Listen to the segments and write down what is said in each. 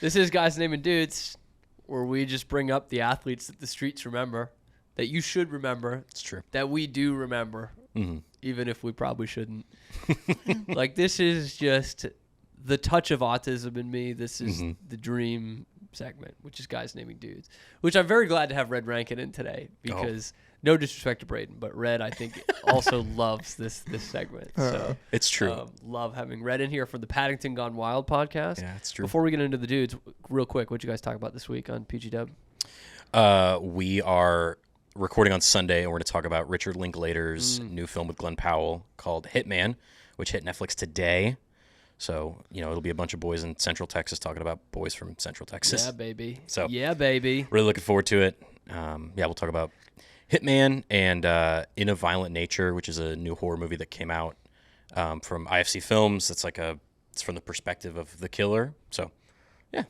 This is Guys Naming Dudes, where we just bring up the athletes that the streets remember, that you should remember. It's true. That we do remember, Mm-hmm. even if we probably shouldn't. Like, this is just the touch of autism in me. This is the dream segment, which is Guys Naming Dudes, which I'm very glad to have Red Rankin in today because no disrespect to Braden, but Red, I think, also loves this segment. So It's true. Love having Red in here from the Paddington Gone Wild podcast. Yeah, it's true. Before we get into the dudes, real quick, what'd you guys talk about this week on PG Dub? We are recording on Sunday, and we're going to talk about Richard Linklater's new film with Glenn Powell called Hitman, which hit Netflix today. So, it'll be a bunch of boys in Central Texas talking about boys from Central Texas. Yeah, baby. So, yeah, baby. Really looking forward to it. We'll talk about Hitman and In a Violent Nature, which is a new horror movie that came out from IFC Films. It's it's from the perspective of the killer. So, yeah.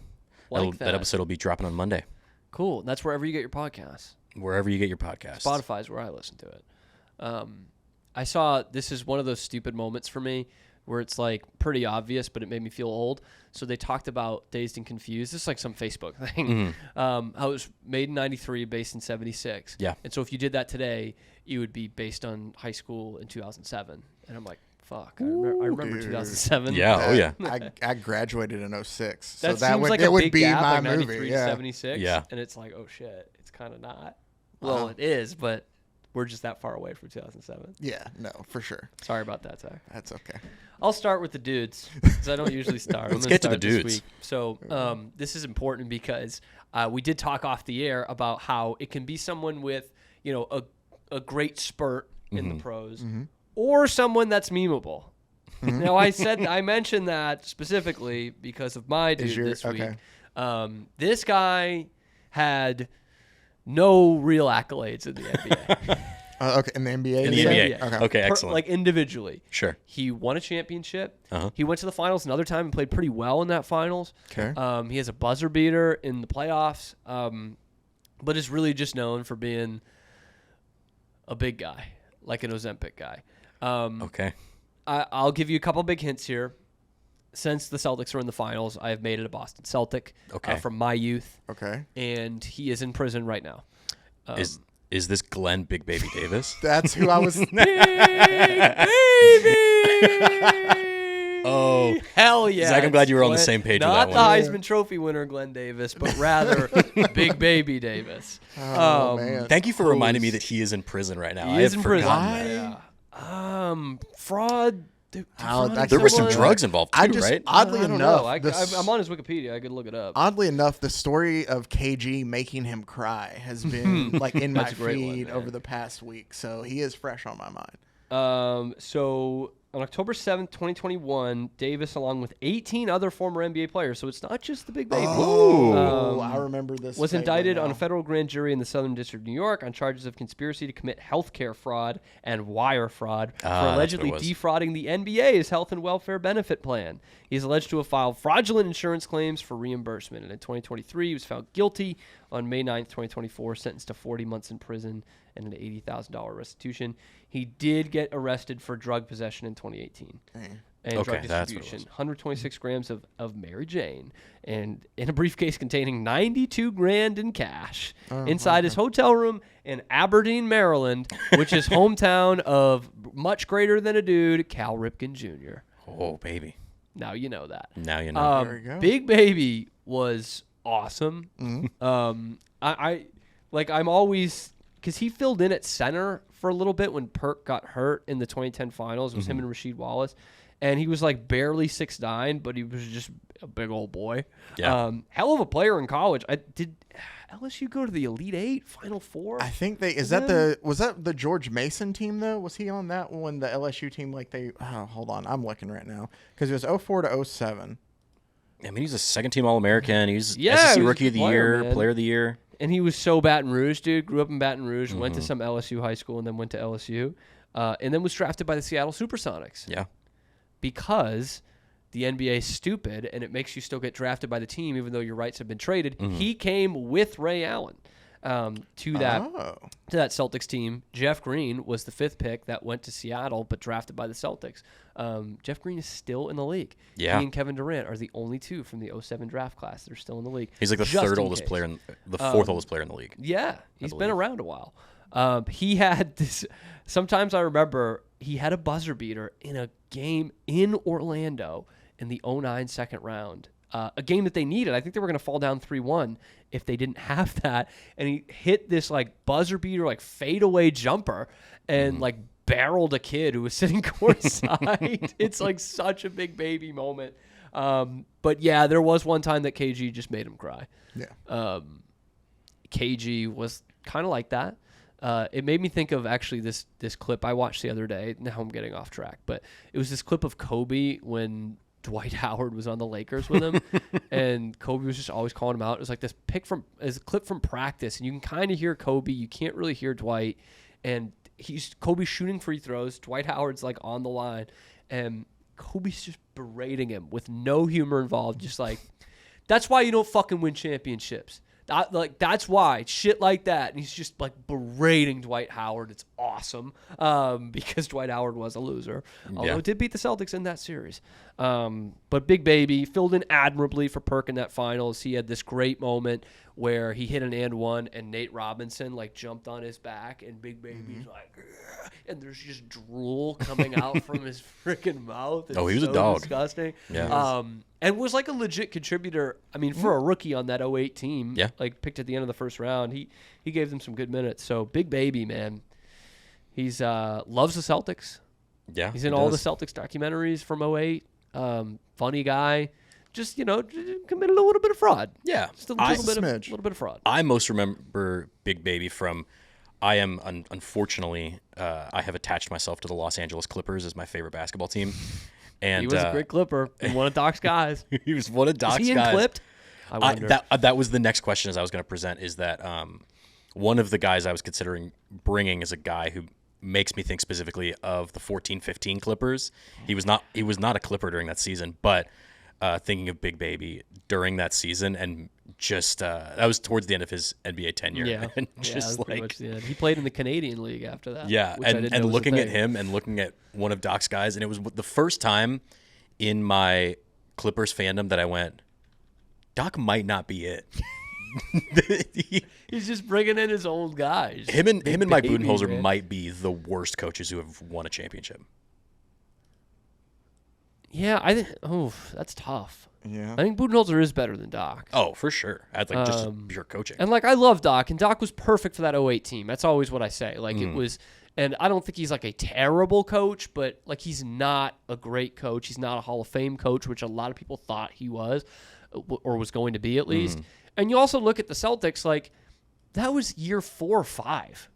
That episode will be dropping on Monday. Cool. That's wherever you get your podcasts. Wherever you get your podcasts. Spotify is where I listen to it. I saw, this is one of those stupid moments for me where it's like pretty obvious, but it made me feel old. So they talked about Dazed and Confused. This is like some Facebook thing. How it was made in 93, based in 76. Yeah. And so if you did that today, it would be based on high school in 2007. And I'm like, fuck. I remember dude. 2007. Yeah. I graduated in 06. So That that seems would, like it a would big be gap, my like 93 movie. to Yeah. 76. Yeah. And it's like, oh shit, it's kind of not. Well, it is, but we're just that far away from 2007. Yeah, no, for sure. Sorry about that, Ty. That's okay. I'll start with the dudes because I don't usually start. Let's I'm gonna get to the start this dudes. week. So this is important because we did talk off the air about how it can be someone with, a great spurt in the pros or someone that's memeable. Now, I mentioned that specifically because of my dude this week. This guy had no real accolades in the NBA. Okay, in the NBA? In the NBA. Okay, excellent. Like individually. Sure. He won a championship. Uh-huh. He went to the finals another time and played pretty well in that finals. Okay. He has a buzzer beater in the playoffs, but is really just known for being a big guy, like an Ozempic guy. Okay. I'll give you a couple big hints here. Since the Celtics are in the finals, I have made it a Boston Celtic from my youth. Okay. And he is in prison right now. Is this Glenn Big Baby Davis? That's who I was. Big baby! Oh, hell yeah! Zach, I'm glad you were on the same page with that Not one. the Heisman Trophy winner Glenn Davis, but rather Big Baby Davis. Oh, man. Thank you for reminding me that he is in prison right now. He is in prison. That. Yeah. Fraud. There were some drugs involved too, right? Oddly I don't enough, know. I'm on his Wikipedia. I could look it up. Oddly enough, the story of KG making him cry has been like in my That's a great one, feed man. over the past week, so he is fresh on my mind. So on October 7th, 2021, Davis, along with 18 other former NBA players, so it's not just the big baby. Oh, I remember this. Was vaguely indicted now. on a federal grand jury in the Southern District of New York on charges of conspiracy to commit healthcare fraud and wire fraud for allegedly defrauding the NBA's health and welfare benefit plan. He is alleged to have filed fraudulent insurance claims for reimbursement, and in 2023, he was found guilty on May 9th, 2024, sentenced to 40 months in prison and an $80,000 restitution. He did get arrested for drug possession in 2018. And drug distribution. 126 grams of Mary Jane, and in a briefcase containing $92,000 in cash inside his hotel room in Aberdeen, Maryland, which is hometown of much greater than a dude, Cal Ripken Jr. Oh, baby. Now you know that. Now you know. There you go. Big Baby was awesome. I'm always, because he filled in at center for a little bit when Perk got hurt in the 2010 finals. It was him and Rasheed Wallace. And he was like barely 6'9", but he was just a big old boy. Yeah. Hell of a player in college. Did LSU go to the Elite Eight, Final Four? I think was that the George Mason team though? Was he on that one? The LSU team, hold on, I'm looking right now because it was 04 to 07. I mean, he's a second-team All-American. He's he SEC was Rookie of the Year, man. Player of the Year. And he was so Baton Rouge, dude. Grew up in Baton Rouge, went to some LSU high school, and then went to LSU. And then was drafted by the Seattle Supersonics. Yeah. Because the NBA is stupid, and it makes you still get drafted by the team even though your rights have been traded. He came with Ray Allen. to that Celtics team. Jeff Green was the 5th pick that went to Seattle, but drafted by the Celtics. Jeff Green is still in the league. Yeah. He and Kevin Durant are the only 2 from the 07 draft class that are still in the league. He's like the third oldest player, the 4th oldest player in the league. Yeah, he's been around a while. He had this. Sometimes I remember he had a buzzer beater in a game in Orlando in the 09 second round. A game that they needed. I think they were going to fall down 3-1 if they didn't have that. And he hit this like buzzer beater, like fadeaway jumper, and like barreled a kid who was sitting courtside. It's like such a big baby moment. But yeah, there was one time that KG just made him cry. Yeah. KG was kind of like that. It made me think of actually this clip I watched the other day. Now I'm getting off track, but it was this clip of Kobe when Dwight Howard was on the Lakers with him, and Kobe was just always calling him out. It was like this clip from practice, and you can kind of hear Kobe. You can't really hear Dwight, and Kobe's shooting free throws. Dwight Howard's like on the line, and Kobe's just berating him with no humor involved. Just like, that's why you don't fucking win championships. That's why shit like that. And he's just like berating Dwight Howard. It's awesome because Dwight Howard was a loser, although it did beat the Celtics in that series. But Big Baby filled in admirably for Perk in that finals. He had this great moment where he hit an and one, and Nate Robinson like jumped on his back, and Big Baby's like, "Ugh," and there's just drool coming out from his freaking mouth. It's he was a dog. Disgusting. Yeah. And was like a legit contributor. I mean, for a rookie on that 08 team, like picked at the end of the first round, he gave them some good minutes. So Big Baby, man, he's loves the Celtics. Yeah, he's in all the Celtics documentaries from 08. Funny guy. Just, committed a little bit of fraud. Yeah. Just a little bit of fraud. I most remember Big Baby from, I am, unfortunately, I have attached myself to the Los Angeles Clippers as my favorite basketball team. And he was a great Clipper. And one of Doc's guys. He was one of Doc's guys. Is he in Clipped? I wonder. That was the next question as I was going to present, is that one of the guys I was considering bringing is a guy who makes me think specifically of the 14-15 Clippers. He was not a Clipper during that season, but thinking of Big Baby during that season, and just that was towards the end of his NBA tenure. Yeah, and just like he played in the Canadian League after that. Yeah, and looking at him and looking at one of Doc's guys, and it was the first time in my Clippers fandom that I went, Doc might not be it. He's just bringing in his old guys. Him and Mike Budenholzer might be the worst coaches who have won a championship. Yeah, I think. Oh, that's tough. Yeah, I think Budenholzer is better than Doc. Oh, for sure. I'd like just pure coaching. And like I love Doc, and Doc was perfect for that 08 team. That's always what I say. Like it was, and I don't think he's like a terrible coach, but like he's not a great coach. He's not a Hall of Fame coach, which a lot of people thought he was, or was going to be at least. And you also look at the Celtics, like that was year 4 or 5,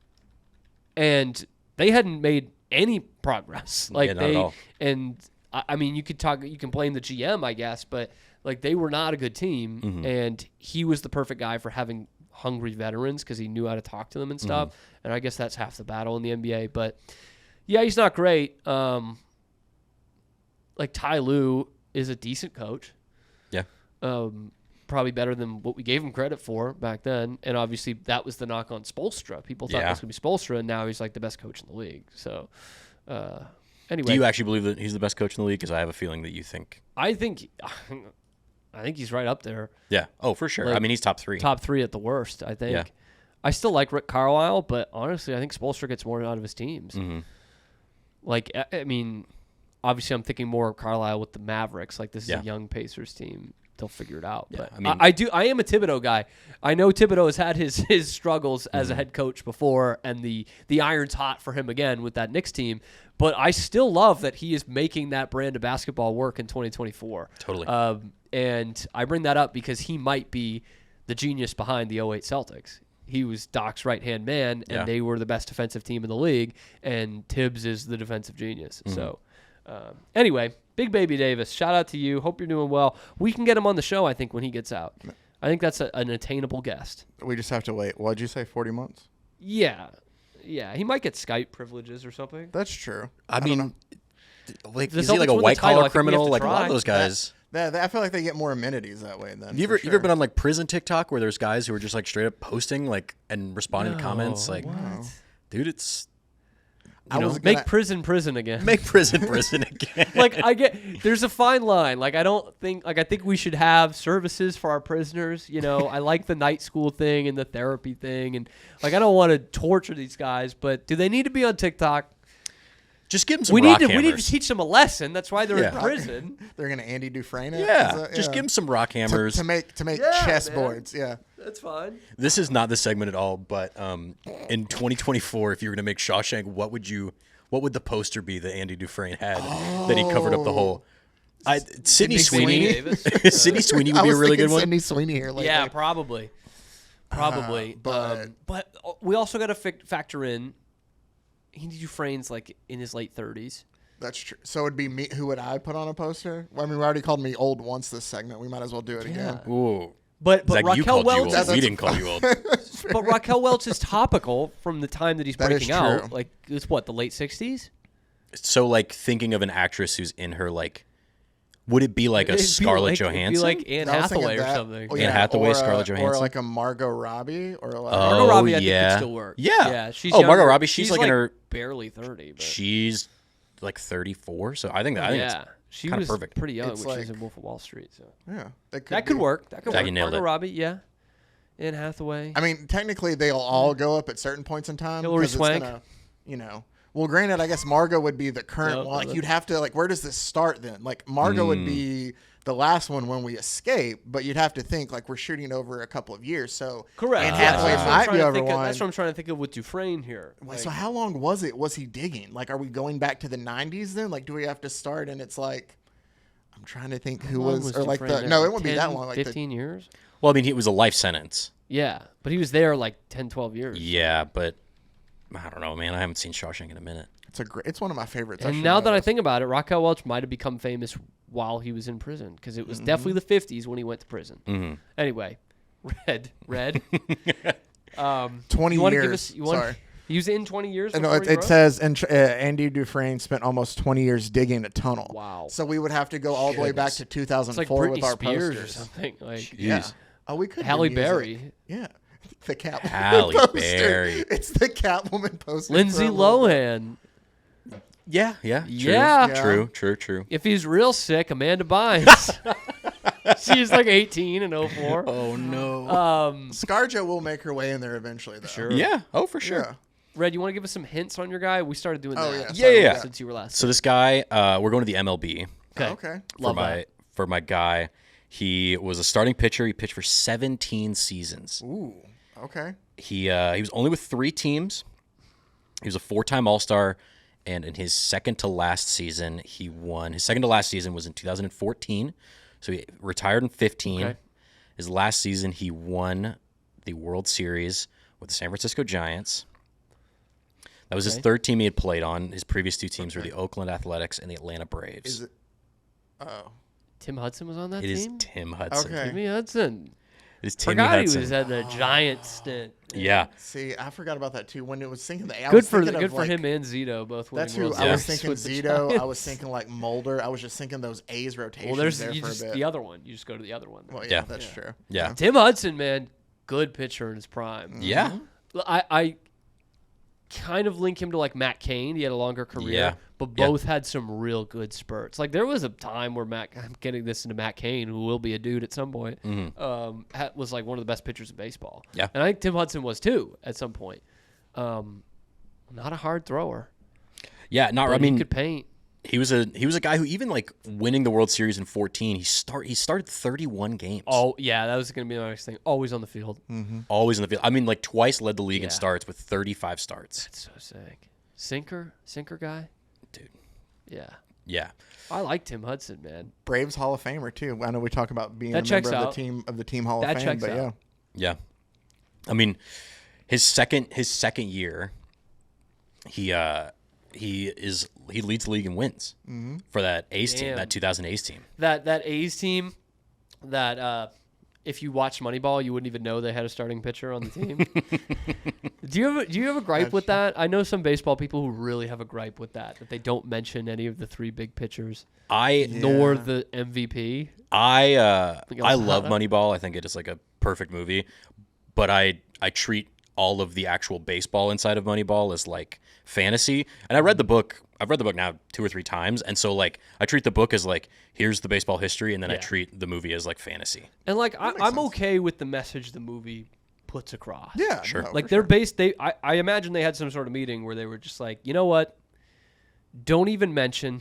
and they hadn't made any progress. Like not at all. And I mean, you can blame the GM, I guess, but like they were not a good team, and he was the perfect guy for having hungry veterans because he knew how to talk to them and stuff. And I guess that's half the battle in the NBA. But yeah, he's not great. Like Ty Lue is a decent coach. Yeah. Probably better than what we gave him credit for back then. And obviously that was the knock on Spoelstra. People thought this would be Spoelstra, and now he's like the best coach in the league. So anyway. Do you actually believe that he's the best coach in the league? Because I have a feeling that you think. I think he's right up there. Yeah. Oh, for sure. Like, I mean, he's top 3. Top 3 at the worst, I think. Yeah. I still like Rick Carlisle, but honestly, I think Spoelstra gets more out of his teams. Like, I mean, obviously I'm thinking more of Carlisle with the Mavericks. Like, this is a young Pacers team. They'll figure it out. Yeah, But I mean, I am a Thibodeau guy. I know Thibodeau has had his struggles as a head coach before, and the iron's hot for him again with that Knicks team. But I still love that he is making that brand of basketball work in 2024. Totally. And I bring that up because he might be the genius behind the 08 Celtics. He was Doc's right-hand man, and they were the best defensive team in the league, and Tibbs is the defensive genius. So anyway, Big Baby Davis, shout out to you. Hope you're doing well. We can get him on the show, I think, when he gets out. I think that's an attainable guest. We just have to wait. What'd you say, 40 months? Yeah. Yeah, he might get Skype privileges or something. That's true. I mean, like, The is he like Celtics a won the white title, I collar think we have criminal? to Like a lot try. of those guys. I feel like they get more amenities that way. Then You ever been on like prison TikTok where there's guys who are just like straight up posting like and responding to comments like, dude, it's make prison again. Make prison again. Like there's a fine line. Like I think we should have services for our prisoners. I like the night school thing and the therapy thing, and like I don't want to torture these guys, but do they need to be on TikTok? Just give them some rock hammers. We need to teach them a lesson. That's why they're in prison. They're gonna Andy Dufresne it. Just give them some rock hammers to make chessboards. Yeah, that's fine. This is not the segment at all, but in 2024, if you were to make Shawshank, what would the poster be that Andy Dufresne had that he covered up the hole? Sydney Sweeney. Sydney Sweeney would be a really good one. Sydney Sweeney here lately. Yeah, probably. But we also got to factor in. Andy Dufresne's like in his late 30s. That's true. So it'd be me. Who would I put on a poster? Well, I mean, we already called me old once this segment. We might as well do it again. Ooh. But Zach, Raquel Welch, we didn't call you old. But Raquel Welch is topical from the time that he's breaking out. Like it's the late 60s. So like thinking of an actress who's in her like, would it be like a Scarlett Johansson? It'd be like Anne Hathaway or something. Anne Hathaway, Scarlett Johansson, or like a Margot Robbie, or like Margot Robbie. I think could still work. Yeah. She's Margot Robbie. She's like in her barely 30. But she's like 34. So I think she was perfect. Pretty young when she was in Wolf of Wall Street. So that could work. That could work. Margot Robbie, yeah. Anne Hathaway. I mean, technically, they'll all go up at certain points in time. Hilary Swank. Well, granted, I guess Margot would be the current one. Like, you'd have to where does this start then? Like Margot would be the last one when we escape, but you'd have to think like we're shooting over a couple of years. So correct. Anne Hathaway might be over one. That's what I'm trying to think of with Dufresne here. So how long was it? Was he digging? Like, are we going back to the 90s then? Like, do we have to start? And it's like, I'm trying to think who was or like the no, it wouldn't be that long. Like 15 years. Well, I mean, it was a life sentence. Yeah, but he was there like 10, 12 years. Yeah, but I don't know, man. I haven't seen Shawshank in a minute. It's one of my favorites. And now that I think about it, Raquel Welch might have become famous while he was in prison because it was definitely the 50s when he went to prison. Mm-hmm. Anyway, Red. 20 years. Sorry. He was in 20 years? No, it says Andy Dufresne spent almost 20 years digging a tunnel. Wow. So we would have to go all the way back to 2004 with our Spears posters. Or something. Like, yeah. Oh, we could. Halle Berry. Yeah. The Catwoman Halle poster. Berry. It's the Catwoman poster. Lindsay Lohan. Yeah. True. If he's real sick, Amanda Bynes. She's like 18 and 04. Oh, no. ScarJo will make her way in there eventually, though. Sure. Yeah. Oh, for sure. Yeah. Red, you want to give us some hints on your guy? We started doing that. Yeah. Since you were last. So this guy, we're going to the MLB. Okay. Love that. For my guy, he was a starting pitcher. He pitched for 17 seasons. Ooh. Okay. He was only with 3 teams. He was a 4-time All-Star, and in his second to last season, he won. His second to last season was in 2014, so he retired in 15. Okay. His last season, he won the World Series with the San Francisco Giants. That was his 3rd team he had played on. His previous 2 teams were the Oakland Athletics and the Atlanta Braves. Is it? Oh. Tim Hudson was on that team? It is Tim Hudson. Okay. Timmy Hudson. It is Timmy Forgot Hudson. he was at the Giant stint. Yeah. See, I forgot about that too. When it was thinking Good for him and Zito both winning. That's who World I was Series thinking. with the Zito. I Giants. was thinking like Mulder. I was just thinking those A's rotations. Well, there's there for a bit. the other one. You just go to the other one. Well, yeah, that's true. Yeah. Tim Hudson, man, good pitcher in his prime. Yeah. I kind of link him to like Matt Cain. He had a longer career, but both had some real good spurts. Like there was a time where I'm getting this into Matt Cain, who will be a dude at some point, was like one of the best pitchers in baseball. Yeah. And I think Tim Hudson was too at some point. Not a hard thrower. Yeah, I mean, he could paint. He was a guy who even like winning the World Series in 14. He started 31 games. Oh yeah, that was going to be the next thing. Always on the field. Mm-hmm. Always in the field. I mean, like twice led the league in starts with 35 starts. That's so sick. Sinker guy, dude. Yeah. I like Tim Hudson, man. Braves Hall of Famer too. I know we talk about being That a member checks of out. the team Hall of Fame, but out. Yeah. I mean, his second year, he leads the league in wins for that A's team, that 2000 A's team. That A's team, that if you watch Moneyball, you wouldn't even know they had a starting pitcher on the team. Do you have a gripe with that? I know some baseball people who really have a gripe with that they don't mention any of the three big pitchers. Nor the MVP. I love Moneyball. I think it is like a perfect movie, but I treat all of the actual baseball inside of Moneyball as like fantasy. And I read the book. I've read the book now 2 or 3 times, and so like I treat the book as like here's the baseball history, and then I treat the movie as like fantasy. And like I'm okay with the message the movie puts across. Yeah, sure. Like they're based. I imagine they had some sort of meeting where they were just like, you know what? Don't even mention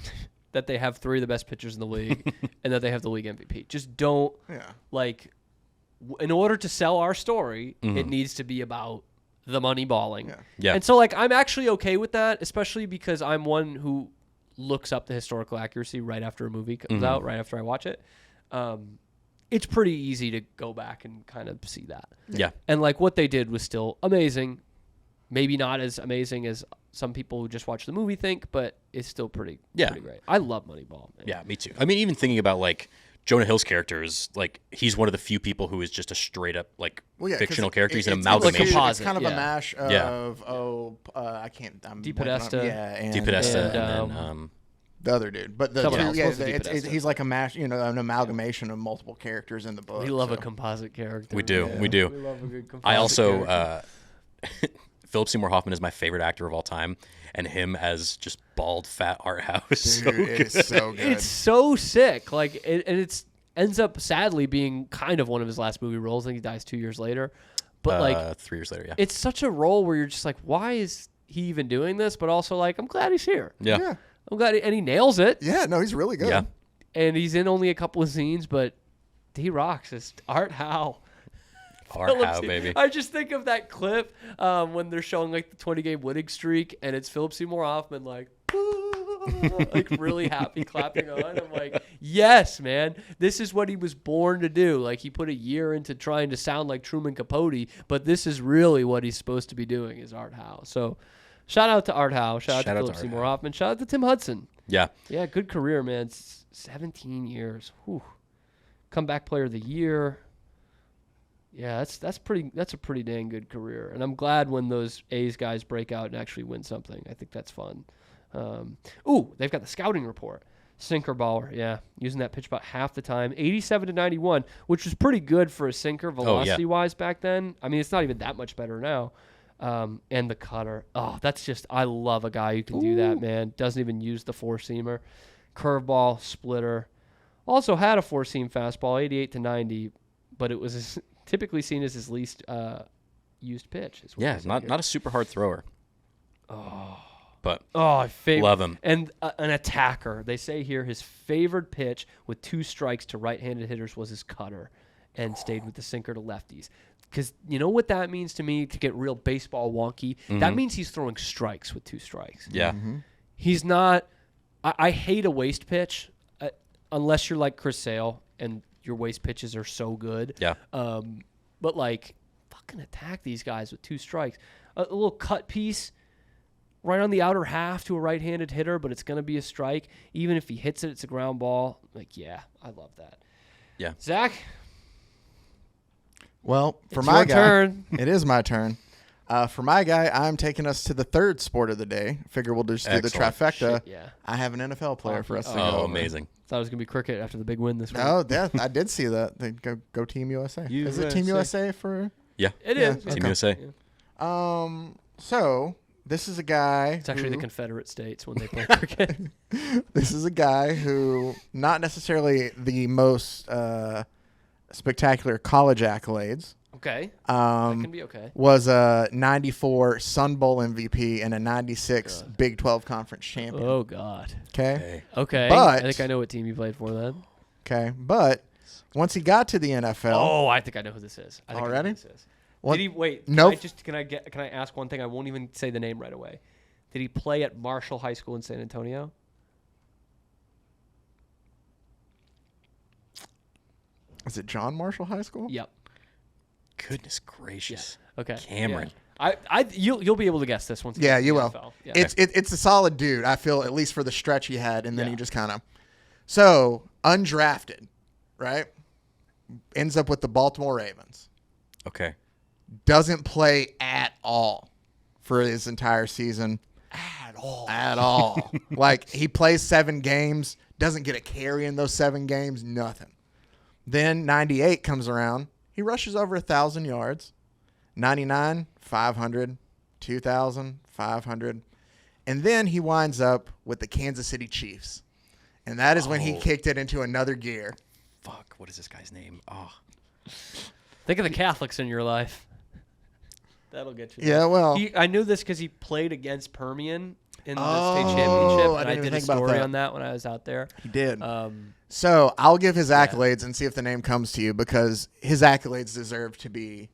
that they have 3 of the best pitchers in the league and that they have the league MVP. Just don't. Yeah. Like, in order to sell our story, it needs to be about the money balling. Yeah. And so, like, I'm actually okay with that, especially because I'm one who looks up the historical accuracy right after a movie comes out, right after I watch it. It's pretty easy to go back and kind of see that. Yeah. And, like, what they did was still amazing. Maybe not as amazing as some people who just watch the movie think, but it's still pretty great. I love Moneyball, man. Yeah, me too. I mean, even thinking about, like, Jonah Hill's character is, like, he's one of the few people who is just a straight-up, like, fictional character. He's an amalgamation. It's kind of a mash of, I can't. DiPodesta. And DiPodesta and then... the other dude. But he's like a mash, an amalgamation of multiple characters in the book. We love a composite character. We do. Yeah. We do. We love a good composite I also... character. Philip Seymour Hoffman is my favorite actor of all time, and him as just bald, fat Art House. Dude, so good. it is so good. It's so sick. Like, and it's ends up sadly being kind of one of his last movie roles. I think he dies 2 years later. But like 3 years later, yeah. It's such a role where you're just like, why is he even doing this? But also like, I'm glad he's here. Yeah. I'm glad, and he nails it. Yeah, no, he's really good. Yeah. And he's in only a couple of scenes, but he rocks. It's Art Howe. Art Howe, baby. I just think of that clip when they're showing like the 20-game winning streak, and it's Philip Seymour Hoffman like really happy clapping on. I'm like, yes, man, this is what he was born to do. Like he put a year into trying to sound like Truman Capote, but this is really what he's supposed to be doing is Art Howe. So shout out to Art Howe. Shout out to Philip Seymour Hoffman. Shout out to Tim Hudson. Yeah. Yeah, good career, man. 17 years. Whew. Comeback player of the year. Yeah, that's a pretty dang good career, and I'm glad when those A's guys break out and actually win something. I think that's fun. They've got the scouting report. Sinker baller, yeah, using that pitch about half the time, 87-91, which was pretty good for a sinker velocity-wise back then. I mean, it's not even that much better now. And the cutter, that's just I love a guy who can do that, man. Doesn't even use the four-seamer, curveball, splitter. Also had a four-seam fastball, 88-90, but it was typically seen as his least used pitch. Yeah, not a super hard thrower. But love him. And an attacker. They say here his favorite pitch with 2 strikes to right-handed hitters was his cutter, and stayed with the sinker to lefties. Because you know what that means to me, to get real baseball wonky? That means he's throwing strikes with 2 strikes. Yeah. He's not – I hate a waste pitch unless you're like Chris Sale and your waste pitches are so good. Yeah. But, like, fucking attack these guys with 2 strikes. A little cut piece right on the outer half to a right-handed hitter, but it's going to be a strike. Even if he hits it, it's a ground ball. Like, yeah, I love that. Yeah. Zach? Well, for It's my your guy, turn. It is my turn. For my guy, I'm taking us to the third sport of the day. Figure we'll just do the trifecta. Shit, yeah. I have an NFL player for us to go Oh, over. amazing. Thought it was going to be cricket after the big win this week. Oh, yeah, I did see that. They go Team USA. Is it Team USA for? Yeah. It is. Team USA. Yeah. So this is a guy. It's actually the Confederate States when they play cricket. This is a guy who, not necessarily the most spectacular college accolades. Okay. That can be okay. Was a 94 Sun Bowl MVP and a 96 Big 12 Conference champion. Oh, God. Okay. Okay. But, I think I know what team you played for then. Okay. But once he got to the NFL. Oh, I think I know who this is. I think already? I know who this is. What? Did he wait? Nope. Can I ask one thing? I won't even say the name right away. Did he play at Marshall High School in San Antonio? Is it John Marshall High School? Yep. Goodness gracious. Yeah. Okay. Cameron. Yeah. You'll be able to guess this one. Yeah, you will. NFL. Yeah. It's a solid dude, I feel, at least for the stretch he had, and then Yeah. he just kind of. So, undrafted, right? Ends up with the Baltimore Ravens. Okay. Doesn't play at all. for his entire season. At all. Like, he plays 7 games, doesn't get a carry in those 7 games, nothing. Then 98 comes around. He rushes over 1,000 yards. 99, 500, 2,000, 500. And then he winds up with the Kansas City Chiefs. And that is when he kicked it into another gear. Fuck, what is this guy's name? Oh. Think of the Catholics in your life. That'll get you. Yeah, well. I knew this because he played against Permian in the state championship. I And I didn't did a think about story that. on that when I was out there. He did. So I'll give his accolades and see if the name comes to you, because his accolades deserve to be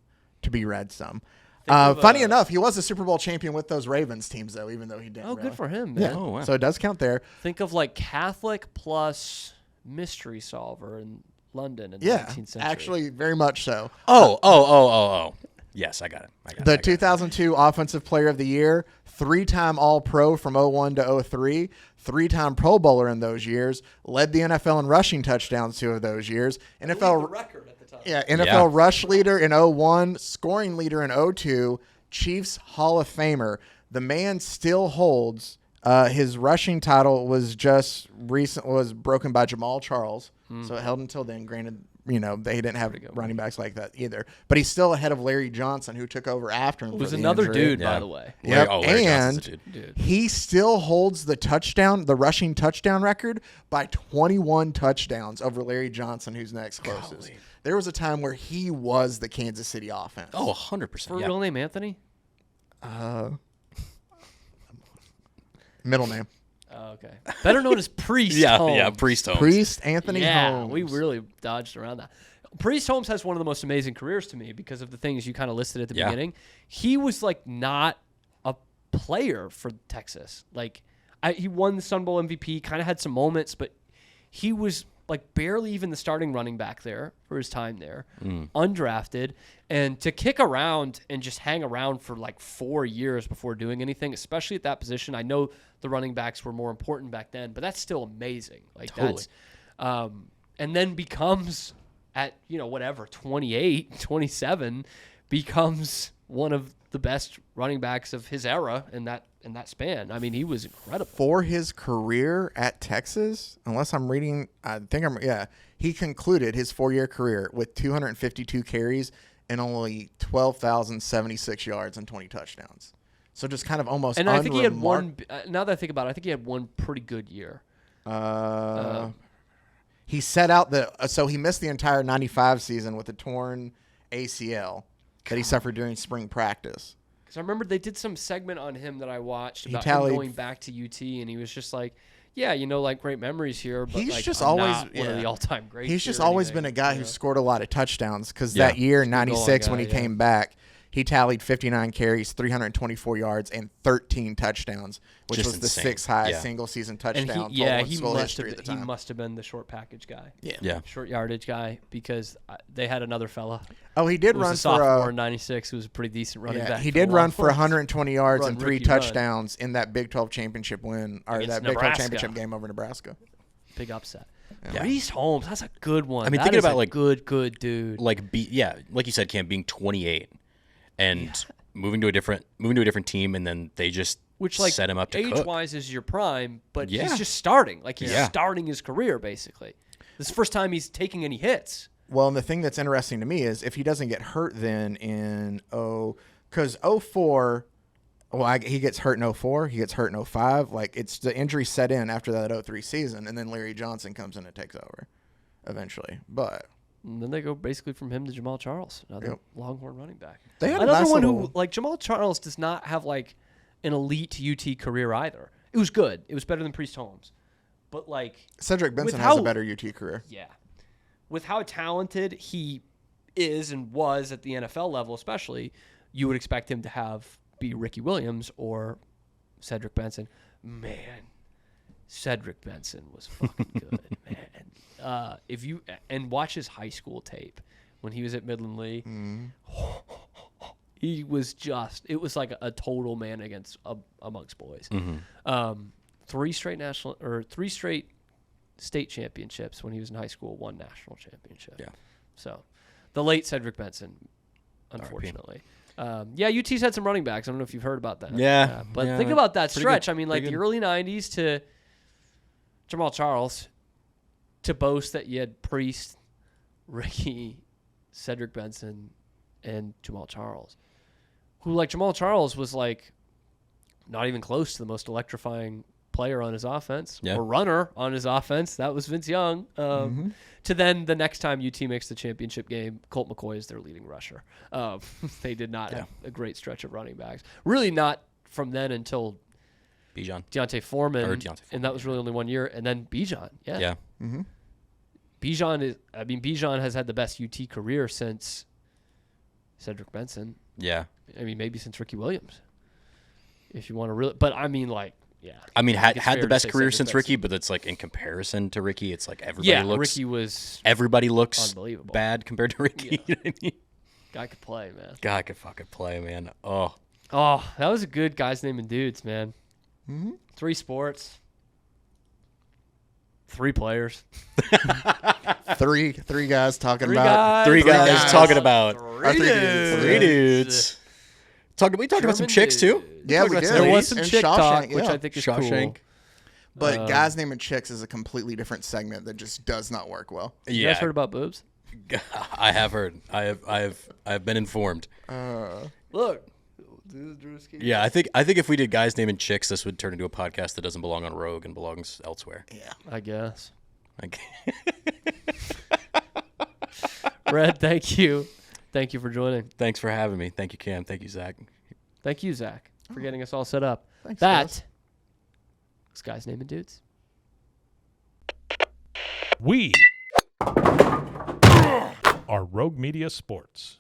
read some. Funny enough, he was a Super Bowl champion with those Ravens teams, though, even though he didn't. Oh, really. good for him, man. Yeah. Oh, wow. So it does count there. Think of like Catholic plus mystery solver in London in the Yeah, 19th century. actually, very much so. Oh. Yes, I got it. The 2002 Offensive Player of the Year, 3-time All-Pro from 01 to 03, 3-time Pro Bowler in those years, led the NFL in rushing touchdowns 2 of those years. NFL record at the time. Yeah, NFL rush leader in 01, scoring leader in 02, Chiefs Hall of Famer. The man still holds his rushing title was broken by Jamal Charles. So it held until then. Granted, they didn't have running backs like that either. But he's still ahead of Larry Johnson, who took over after him. Who's another injury. dude, by the way. Yep. Larry And Johnson's a dude. he still holds the rushing touchdown record by 21 touchdowns over Larry Johnson, who's next closest. Golly. There was a time where he was the Kansas City offense. Oh, 100%. For real name Anthony? Middle name. Oh, okay. Better known as Priest Holmes. Yeah, Priest Holmes. Priest Anthony Holmes. We really dodged around that. Priest Holmes has one of the most amazing careers to me because of the things you kind of listed at the beginning. He was like not a player for Texas. Like he won the Sun Bowl MVP, kind of had some moments, but he was like barely even the starting running back there for his time there, undrafted, and to kick around and just hang around for like 4 years before doing anything, especially at that position. I know the running backs were more important back then, but that's still amazing. Like that's, and then becomes at 28, 27, becomes one of the best running backs of his era in that span. I mean, he was incredible. For his career at Texas, unless I'm reading, he concluded his 4-year career with 252 carries and only 12,076 yards and 20 touchdowns. So just kind of almost. And I think he had one. Now that I think about it, I think he had one pretty good year. He set out so he missed the entire 95 season with a torn ACL that he suffered during spring practice. Because I remember they did some segment on him that I watched about him going back to UT, and he was just like, like great memories here, but he's like, just I'm always not one of the all-time greats. He's just always been a guy who scored a lot of touchdowns, because that year, in 96, when he came back, he tallied 59 carries, 324 yards, and 13 touchdowns, which was the 6th highest single-season touchdown total in school history at the time. He must have been the short package guy. Yeah. Short yardage guy, because they had another fella. Oh, he did who was run a sophomore in 96 who was a pretty decent running back. He did run for 120 yards and 3 touchdowns in that Big 12 championship win, or that Big 12 championship game over Nebraska. Big upset. Priest Holmes, that's a good one. I mean, that thinking is about a like good dude. like you said, Cam, being 28 and moving to a different team, and then they just set him up to cook. Age-wise is your prime, but he's just starting. Like he's starting his career basically. This is the first time he's taking any hits. Well, and the thing that's interesting to me is if he doesn't get hurt then because 04, he gets hurt in 04, he gets hurt in 05. Like it's the injury set in after that 03 season, and then Larry Johnson comes in and takes over eventually. But and then they go basically from him to Jamal Charles, another Longhorn running back. They had another one who, like Jamal Charles, does not have like an elite UT career either. It was good. It was better than Priest Holmes, but like Cedric Benson has a better UT career. Yeah. With how talented he is and was at the NFL level, especially, you would expect him to be Ricky Williams or Cedric Benson. Man, Cedric Benson was fucking good, man. If you watch his high school tape when he was at Midland Lee, he was it was like a total man amongst boys. 3 straight state championships when he was in high school, 1 national championship. Yeah. So, the late Cedric Benson, unfortunately. UT's had some running backs. I don't know if you've heard about that. Yeah. But think about that stretch. Good. I mean, like the early 90s to Jamal Charles, to boast that you had Priest, Ricky, Cedric Benson, and Jamal Charles. Who, like, Jamal Charles was, like, not even close to the most electrifying player on his offense or runner on his offense. That was Vince Young. To then the next time UT makes the championship game, Colt McCoy is their leading rusher. They did not have a great stretch of running backs. Really not from then until Deontay Foreman. And that was really only 1 year. And then Bijan. Yeah. Mm-hmm. Bijan has had the best UT career since Cedric Benson. Yeah. I mean, maybe since Ricky Williams. If you want to really, but I mean, like, yeah. I mean, had the best career since Ricky, but it's like in comparison to Ricky, it's like everybody looks unbelievable. Bad compared to Ricky. Yeah. You know what I mean? Guy could play, man. Guy could fucking play, man. Oh, that was a good Guys Naming Dudes, man. Mm-hmm. 3 sports, 3 players, three guys talking three about guys talking about three dudes. We talked about some chicks too. Yeah, we did. There was some And chick talk, Shawshank, which I think is cool. But guys naming chicks is a completely different segment that just does not work well. You guys heard about boobs? I have heard. I have been informed. Look. Yeah, I think if we did guys naming chicks, this would turn into a podcast that doesn't belong on Rogue and belongs elsewhere. Yeah, I guess. Red, thank you. Thank you for joining. Thanks for having me. Thank you, Cam. Thank you, Zach. Thank you, Zach, for getting us all set up. Thanks, that was Guys Naming Dudes. We are Rogue Media Sports.